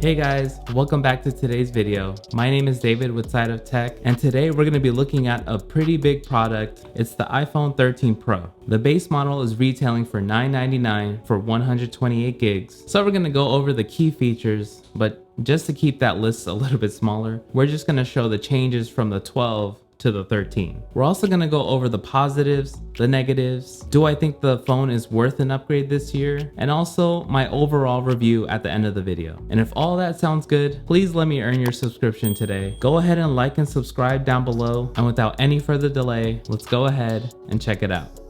Hey guys, welcome back to today's video. My name is David with Side of Tech, and today we're going to be looking at a pretty big product. It's the iPhone 13 Pro. The base model is retailing for $999 for 128 gigs. So we're going to go over the key features, but just to keep that list a little bit smaller, we're just going to show the changes from the 12 to the 13. We're also going to go over the positives, the negatives. Do I think the phone is worth an upgrade this year? And also my overall review at the end of the video. And if all that sounds good, please let me earn your subscription today. Go ahead and like and subscribe down below. And without any further delay, let's go ahead and check it out.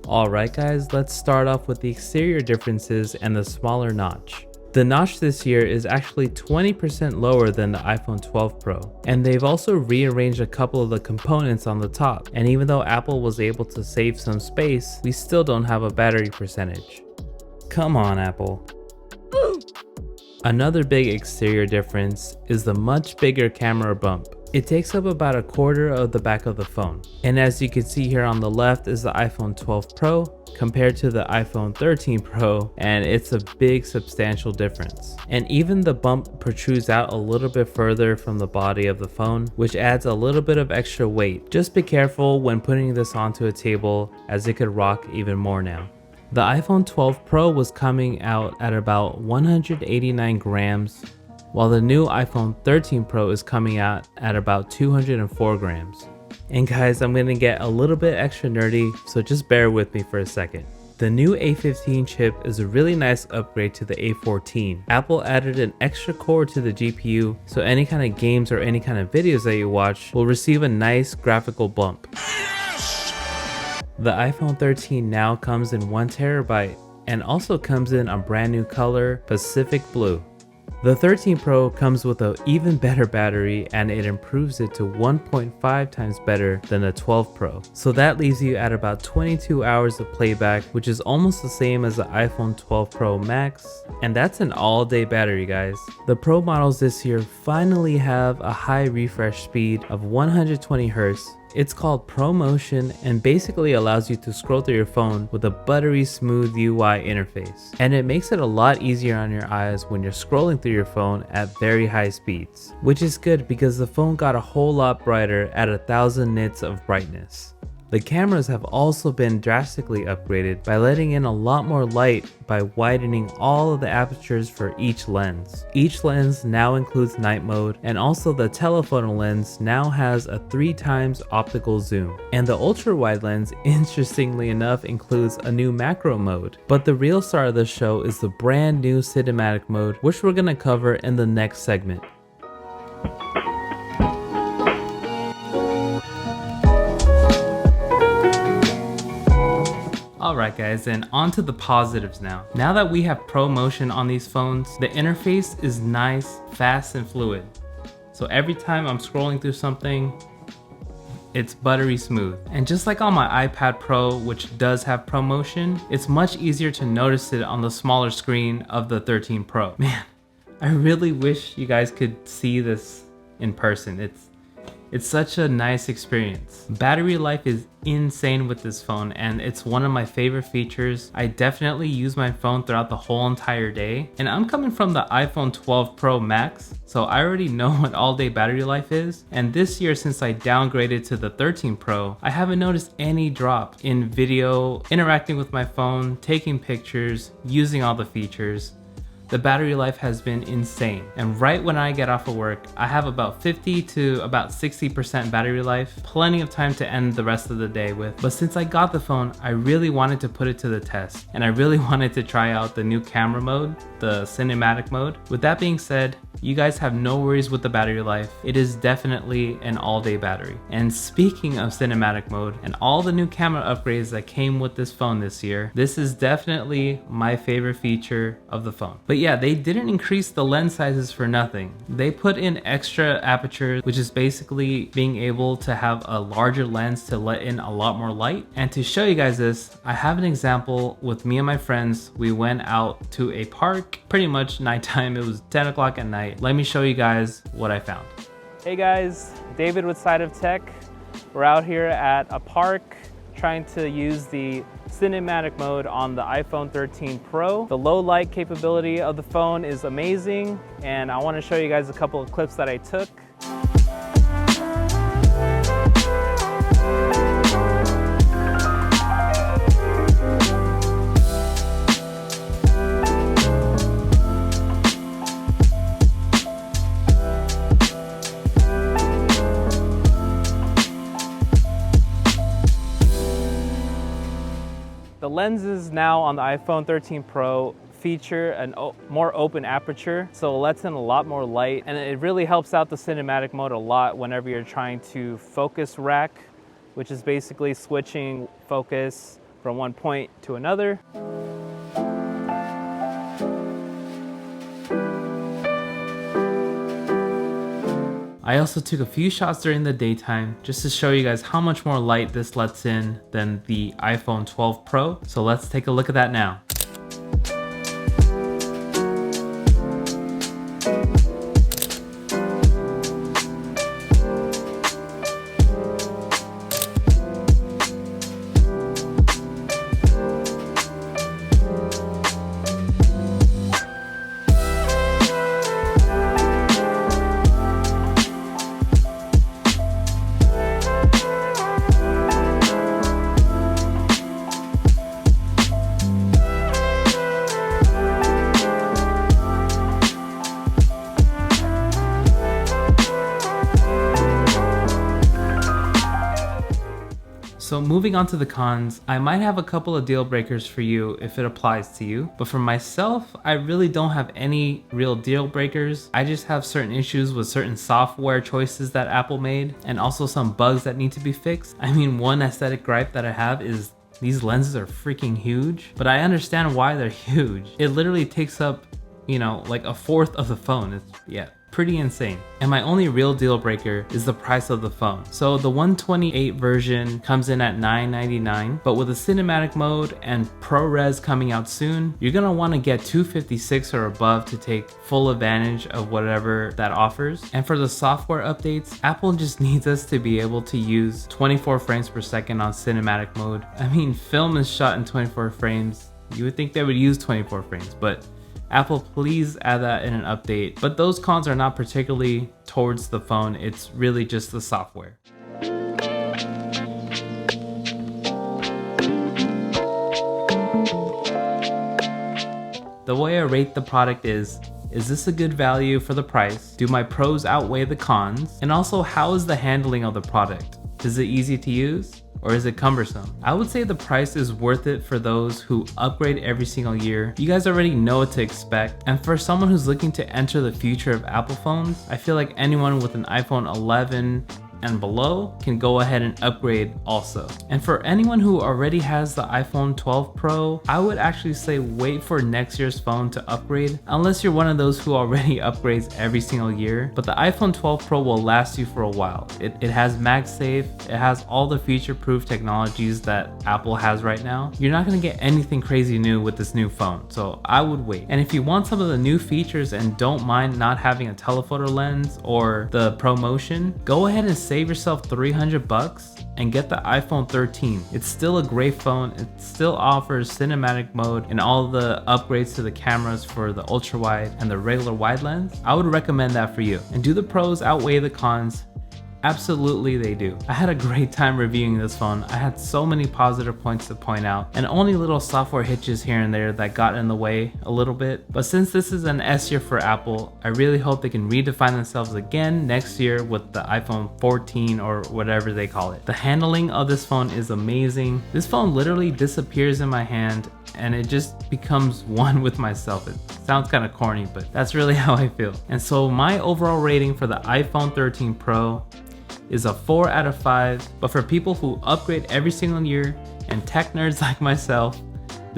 Alright guys, let's start off with the exterior differences and the smaller notch. The notch this year is actually 20% lower than the iPhone 12 Pro, and they've also rearranged a couple of the components on the top, and even though Apple was able to save some space, we still don't have a battery percentage. Come on, Apple. Another big exterior difference is the much bigger camera bump. It takes up about a quarter of the back of the phone. And as you can see here on the left is the iPhone 12 Pro compared to the iPhone 13 Pro, and it's a big substantial difference. And even the bump protrudes out a little bit further from the body of the phone, which adds a little bit of extra weight. Just be careful when putting this onto a table, as it could rock even more now. The iPhone 12 Pro was coming out at about 189 grams, while the new iPhone 13 Pro is coming out at about 204 grams. And guys, I'm gonna get a little bit extra nerdy, so just bear with me for a second. The new A15 chip is a really nice upgrade to the A14. Apple added an extra core to the GPU, so any kind of games or any kind of videos that you watch will receive a nice graphical bump. The iPhone 13 now comes in 1TB and also comes in a brand new color, Pacific Blue. The 13 Pro comes with an even better battery, and it improves it to 1.5 times better than the 12 Pro. So that leaves you at about 22 hours of playback, which is almost the same as the iPhone 12 Pro Max, and that's an all-day battery, guys. The Pro models this year finally have a high refresh speed of 120 Hz. It's called ProMotion and basically allows you to scroll through your phone with a buttery smooth UI interface. And it makes it a lot easier on your eyes when you're scrolling through your phone at very high speeds. Which is good because the phone got a whole lot brighter at 1000 nits of brightness. The cameras have also been drastically upgraded by letting in a lot more light by widening all of the apertures for each lens. Each lens now includes night mode, and also the telephoto lens now has a 3x optical zoom. And the ultra wide lens, interestingly enough, includes a new macro mode. But the real star of the show is the brand new cinematic mode, which we're gonna cover in the next segment. Alright guys, and on to the positives now. Now that we have ProMotion on these phones, the interface is nice, fast, and fluid. So every time I'm scrolling through something, it's buttery smooth. And just like on my iPad Pro, which does have ProMotion, it's much easier to notice it on the smaller screen of the 13 Pro. Man, I really wish you guys could see this in person. It's such a nice experience. Battery life is insane with this phone, and it's one of my favorite features. I definitely use my phone throughout the whole entire day, and I'm coming from the iPhone 12 Pro Max, so I already know what all-day battery life is. And this year, since I downgraded to the 13 Pro, I haven't noticed any drop in video, interacting with my phone, taking pictures, using all the features. The battery life has been insane. And right when I get off of work, I have about 50 to about 60% battery life, plenty of time to end the rest of the day with. But since I got the phone, I really wanted to put it to the test, and I really wanted to try out the new camera mode, the cinematic mode. With that being said, you guys have no worries with the battery life. It is definitely an all-day battery. And speaking of cinematic mode and all the new camera upgrades that came with this phone this year, this is definitely my favorite feature of the phone. But yeah, they didn't increase the lens sizes for nothing. They put in extra aperture, which is basically being able to have a larger lens to let in a lot more light. And to show you guys this, I have an example with me and my friends. We went out to a park, pretty much nighttime. It was 10 o'clock at night. Let me show you guys what I found. Hey guys, David with Side of Tech. We're out here at a park trying to use the cinematic mode on the iPhone 13 Pro. The low light capability of the phone is amazing, and I want to show you guys a couple of clips that I took. The lenses now on the iPhone 13 Pro feature a more open aperture, so it lets in a lot more light, and it really helps out the cinematic mode a lot whenever you're trying to focus rack, which is basically switching focus from one point to another. I also took a few shots during the daytime just to show you guys how much more light this lets in than the iPhone 12 Pro. So let's take a look at that now. So moving on to the cons, I might have a couple of deal breakers for you if it applies to you, but for myself, I really don't have any real deal breakers. I just have certain issues with certain software choices that Apple made, and also some bugs that need to be fixed. I mean, one aesthetic gripe that I have is these lenses are freaking huge, but I understand why they're huge. It literally takes up, you know, like a fourth of the phone. It's, pretty insane. And my only real deal breaker is the price of the phone. So the 128 version comes in at $999, but with a cinematic mode and ProRes coming out soon, you're gonna wanna get 256 or above to take full advantage of whatever that offers. And for the software updates, Apple just needs us to be able to use 24 frames per second on cinematic mode. I mean, film is shot in 24 frames. You would think they would use 24 frames, but Apple, please add that in an update. But those cons are not particularly towards the phone, it's really just the software. The way I rate the product is this a good value for the price? Do my pros outweigh the cons? And also, how is the handling of the product? Is it easy to use? Or is it cumbersome? I would say the price is worth it for those who upgrade every single year. You guys already know what to expect. And for someone who's looking to enter the future of Apple phones, I feel like anyone with an iPhone 11 and below can go ahead and upgrade also. And for anyone who already has the iPhone 12 Pro, I would actually say wait for next year's phone to upgrade, unless you're one of those who already upgrades every single year. But the iPhone 12 Pro will last you for a while. It has MagSafe, it has all the future-proof technologies that Apple has right now. You're not gonna get anything crazy new with this new phone, so I would wait. And if you want some of the new features and don't mind not having a telephoto lens or the ProMotion, go ahead and save yourself $300 and get the iPhone 13. It's still a great phone. It still offers cinematic mode and all the upgrades to the cameras for the ultra wide and the regular wide lens. I would recommend that for you. And do the pros outweigh the cons? Absolutely they do. I had a great time reviewing this phone. I had so many positive points to point out, and only little software hitches here and there that got in the way a little bit. But since this is an S year for Apple, I really hope they can redefine themselves again next year with the iPhone 14 or whatever they call it. The handling of this phone is amazing. This phone literally disappears in my hand and it just becomes one with myself. It sounds kind of corny, but that's really how I feel. And so my overall rating for the iPhone 13 Pro is a 4 out of 5, but for people who upgrade every single year and tech nerds like myself,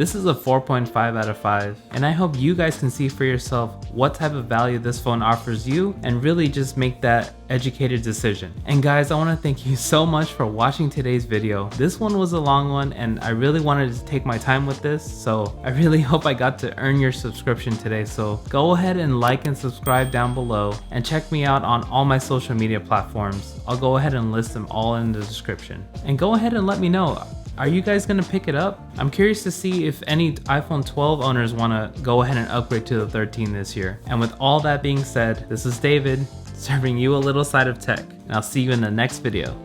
This is a 4.5 out of 5, and I hope you guys can see for yourself what type of value this phone offers you and really just make that educated decision. And guys, I want to thank you so much for watching today's video. This one was a long one and I really wanted to take my time with this, so I really hope I got to earn your subscription today. So go ahead and like and subscribe down below and check me out on all my social media platforms. I'll go ahead and list them all in the description. And go ahead and let me know, are you guys gonna pick it up? I'm curious to see if any iPhone 12 owners wanna go ahead and upgrade to the 13 this year. And with all that being said, this is David, serving you a little side of tech, and I'll see you in the next video.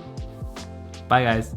Bye guys.